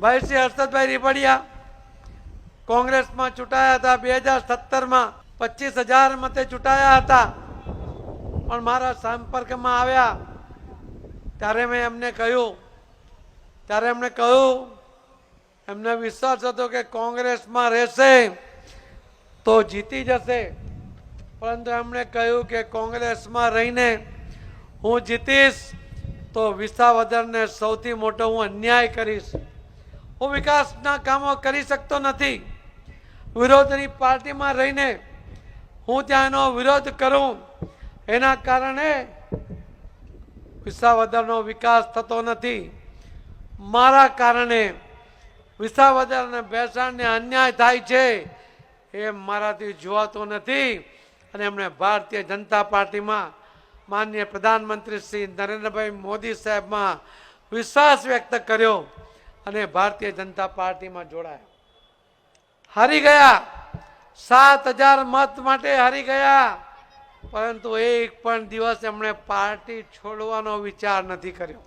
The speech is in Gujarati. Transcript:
ભાઈ શ્રી હર્ષદભાઈ રીપડિયા કોંગ્રેસમાં ચૂંટાયા હતા 2017માં 25,000 મતે ચૂંટાયા હતા પણ મારા સંપર્કમાં આવ્યા ત્યારે મેં એમને કહ્યું એમને વિશ્વાસ હતો કે કોંગ્રેસમાં રહેશે તો જીતી જશે પરંતુ એમણે કહ્યું કે કોંગ્રેસમાં રહીને હું જીતીશ તો વિસાવદરને સૌથી મોટો હું અન્યાય કરીશ, હું વિકાસના કામો કરી શકતો નથી, વિરોધની પાર્ટીમાં રહીને હું ત્યાં એનો વિરોધ કરું એના કારણે વિસાવદરનો વિકાસ થતો નથી, મારા કારણે વિસાવદર અને ભેસાણને અન્યાય થાય છે એ મારાથી જોવાતો નથી અને એમણે ભારતીય જનતા પાર્ટીમાં માનનીય પ્રધાનમંત્રી શ્રી નરેન્દ્રભાઈ મોદી સાહેબમાં વિશ્વાસ વ્યક્ત કર્યો અને ભારતીય જનતા પાર્ટીમાં જોડાયા, હારી ગયા, 7,000 મત માટે હારી ગયા, પરંતુ એક પણ દિવસ એમણે પાર્ટી છોડવાનો વિચાર નથી કર્યો।